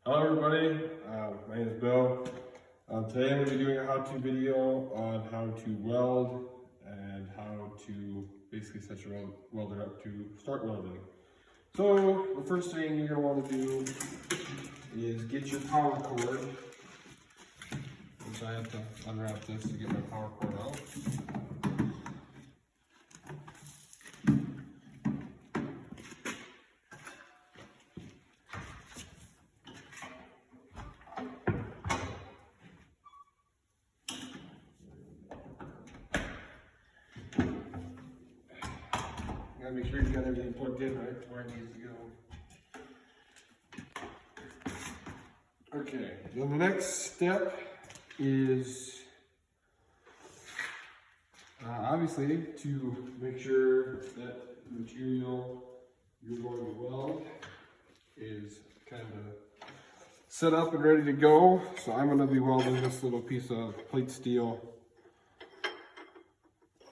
Hello everybody, my name is Bill. Today I'm going to be doing a how-to video on how to weld and how to basically set your welder up to start welding. So the first thing you're going to want to do is get your power cord, which I have to unwrap this to get my power cord out. Gotta make sure you got everything plugged in right where it needs to go. Okay, then the next step is obviously to make sure that the material you're going to weld is kind of set up and ready to go. So I'm going to be welding this little piece of plate steel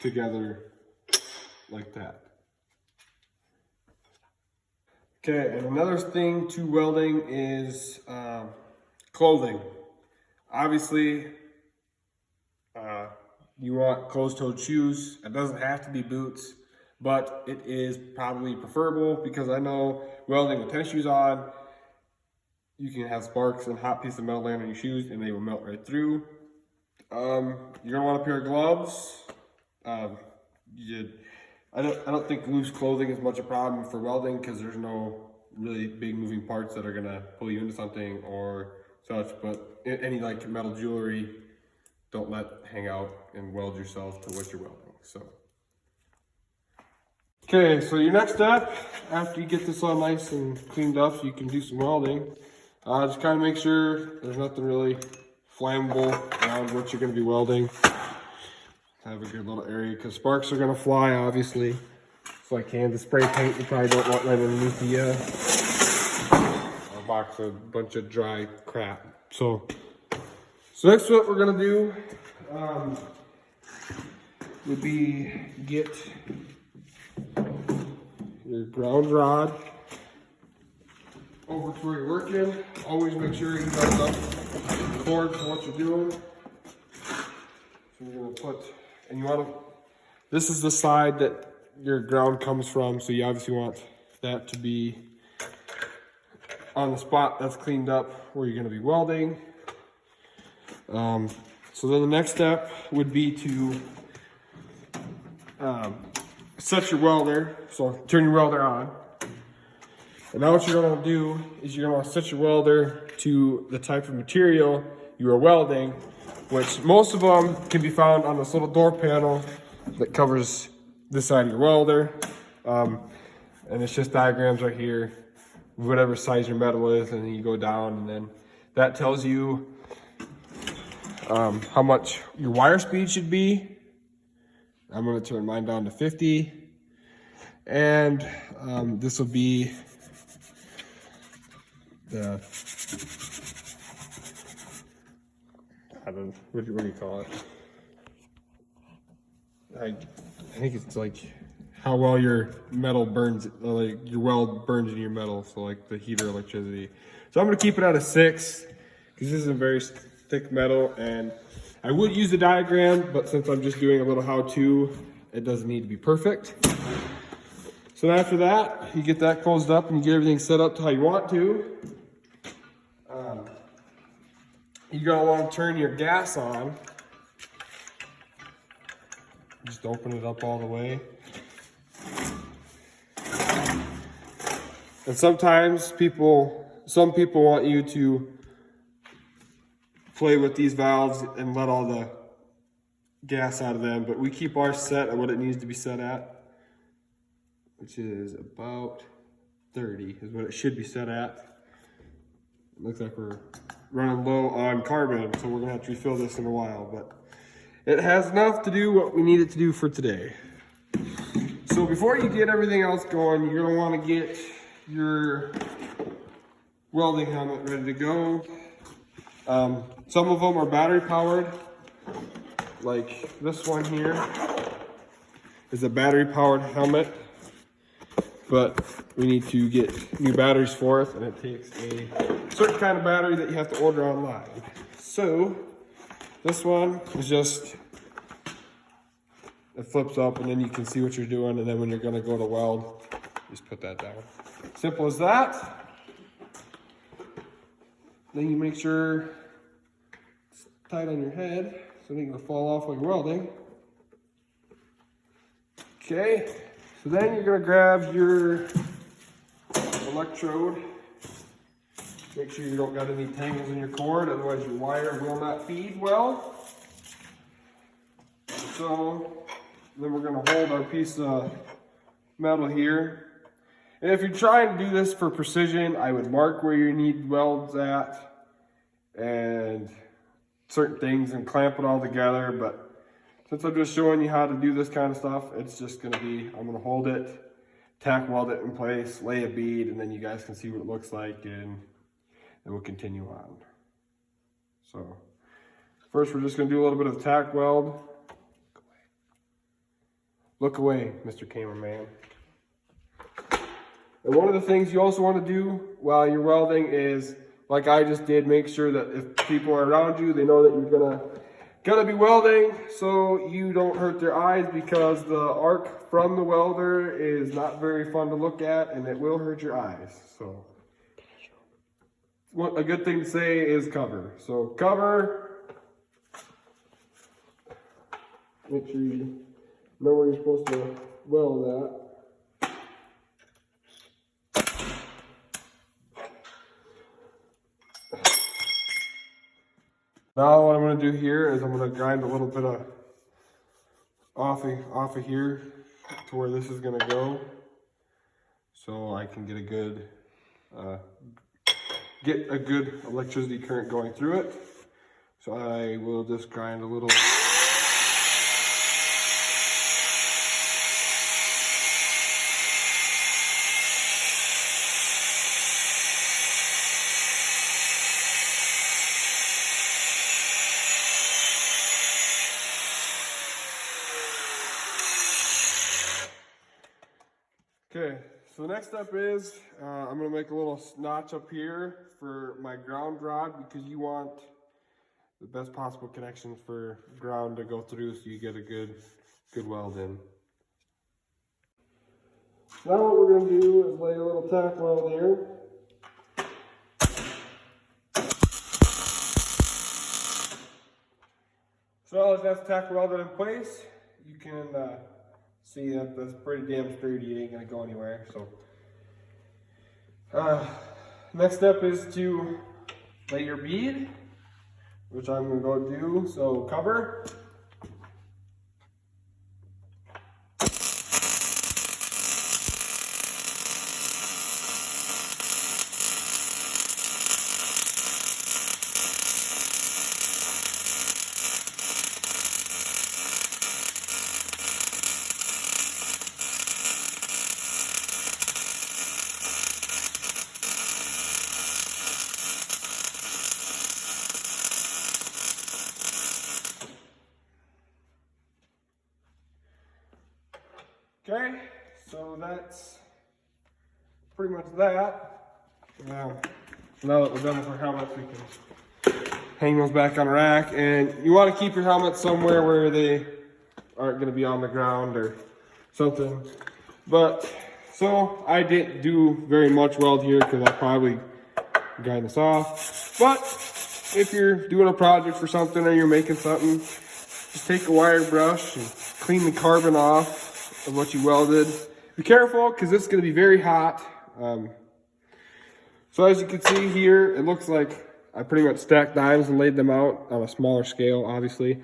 together like that. Okay, and another thing to welding is clothing. Obviously, you want closed-toed shoes. It doesn't have to be boots, but it is probably preferable because I know welding with tennis shoes on, you can have sparks and hot piece of metal land on your shoes and they will melt right through. You're gonna want a pair of gloves. I don't think loose clothing is much a problem for welding because there's no really big moving parts that are gonna pull you into something or such, but any like metal jewelry, don't let hang out and weld yourself to what you're welding, so. Okay, so your next step, after you get this all nice and cleaned up so you can do some welding, just kind of make sure there's nothing really flammable around what you're gonna be welding. Have a good little area because sparks are gonna fly, obviously. So like the spray paint, you probably don't want right underneath the box of a bunch of dry crap. So next what we're gonna do would be get your ground rod over to where you're working. Always make sure you got enough cord for what you're doing. So you're gonna put, and you want to, this is the side that your ground comes from, so you obviously want that to be on the spot that's cleaned up where you're going to be welding. So then the next step would be to set your welder. So turn your welder on. And now what you're going to do is you're going to set your welder to the type of material you are welding, which most of them can be found on this little door panel that covers this side of your welder. And it's just diagrams right here, whatever size your metal is, and then you go down, and then that tells you how much your wire speed should be. I'm going to turn mine down to 50. And this will be the, I don't know, what do you call it? I think it's like how well your metal burns, like your weld burns in your metal, so like the heat or electricity. So I'm gonna keep it at a 6 because this is a very thick metal, and I would use the diagram, but since I'm just doing a little how-to, it doesn't need to be perfect. So after that, you get that closed up and you get everything set up to how you want to. You're gonna want to turn your gas on. Just open it up all the way. And sometimes some people want you to play with these valves and let all the gas out of them, but we keep ours set at what it needs to be set at, which is about 30 is what it should be set at. It looks like we're running low on carbon, so we're gonna have to refill this in a while, but it has enough to do what we need it to do for today. So before you get everything else going, you're gonna wanna get your welding helmet ready to go. Some of them are battery powered, like this one here is a battery powered helmet. but we need to get new batteries for it, and it takes a certain kind of battery that you have to order online. So this one is just, it flips up and then you can see what you're doing, and then when you're gonna go to weld, just put that down. Simple as that. Then you make sure it's tight on your head so it ain't gonna fall off while you're welding. Okay, so then you're gonna grab your electrode. Make sure you don't got any tangles in your cord, otherwise your wire will not feed well. So then we're gonna hold our piece of metal here. And if you're trying to do this for precision, I would mark where you need welds at and certain things and clamp it all together. But since I'm just showing you how to do this kind of stuff, it's just gonna be, I'm gonna hold it, tack weld it in place, lay a bead, and then you guys can see what it looks like, and then we'll continue on. So first we're just gonna do a little bit of tack weld. Look away, Mr. Cameraman. And one of the things you also want to do while you're welding is, like I just did, make sure that if people are around you, they know that you're gonna be welding, so you don't hurt their eyes, because the arc from the welder is not very fun to look at, and it will hurt your eyes. So a good thing to say is cover. So cover. Make sure you know where you're supposed to weld at. Now what I'm going to do here is I'm going to grind a little bit of off of here to where this is going to go, so I can get a good electricity current going through it. So I will just grind a little. Okay, so the next step is I'm going to make a little notch up here for my ground rod, because you want the best possible connections for ground to go through, so you get a good weld in. Now what we're going to do is lay a little tack weld here. So as that's tack welded in place, you can see that that's pretty damn sturdy. It ain't gonna go anywhere. So next step is to lay your bead, which I'm gonna go do. So cover. Okay, so that's pretty much that. Now that we're done with our helmets, we can hang those back on a rack. And you want to keep your helmets somewhere where they aren't going to be on the ground or something. But, so I didn't do very much weld here, because I'll probably grind this off. But if you're doing a project for something, or you're making something, just take a wire brush and clean the carbon off of what you welded. Be careful, because this is going to be very hot. So as you can see here, it looks like I pretty much stacked dimes and laid them out on a smaller scale, obviously.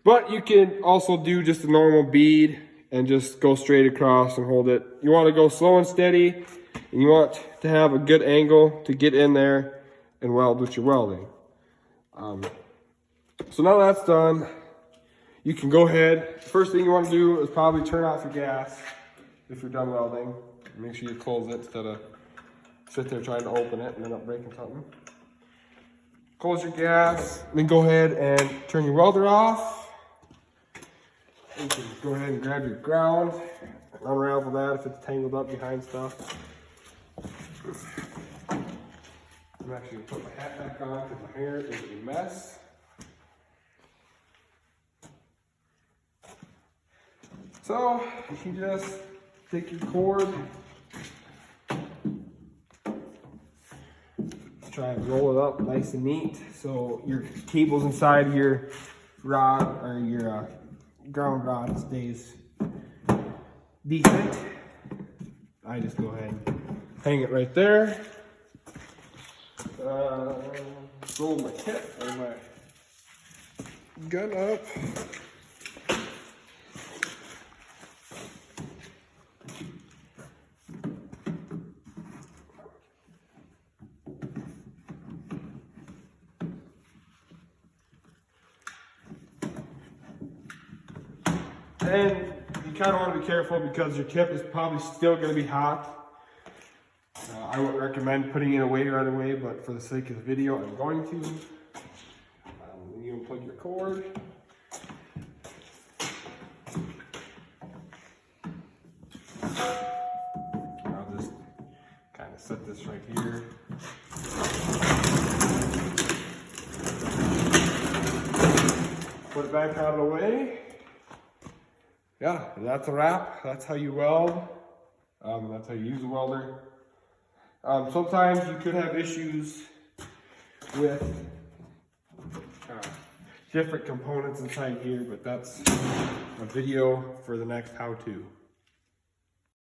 But you can also do just a normal bead and just go straight across and hold it. You want to go slow and steady, and you want to have a good angle to get in there and weld what you're welding. So now that's done, you can go ahead. First thing you want to do is probably turn off your gas if you're done welding. Make sure you close it instead of sit there trying to open it and end up breaking something. Close your gas, then go ahead and turn your welder off. You can go ahead and grab your ground unravel that if it's tangled up behind stuff. I'm actually gonna put my hat back on because my hair is a mess. So you just take your cord, try and roll it up nice and neat so your cable's inside your rod or your ground rod stays decent. I just go ahead and hang it right there. Roll my tip or my gun up. And you kind of want to be careful because your tip is probably still going to be hot. I wouldn't recommend putting it away right away, but for the sake of the video, I'm going to. You unplug your cord. I'll just kind of set this right here. Put it back out of the way. Yeah, that's a wrap. That's how you weld. That's how you use a welder. Sometimes you could have issues with different components inside here, but that's a video for the next how-to.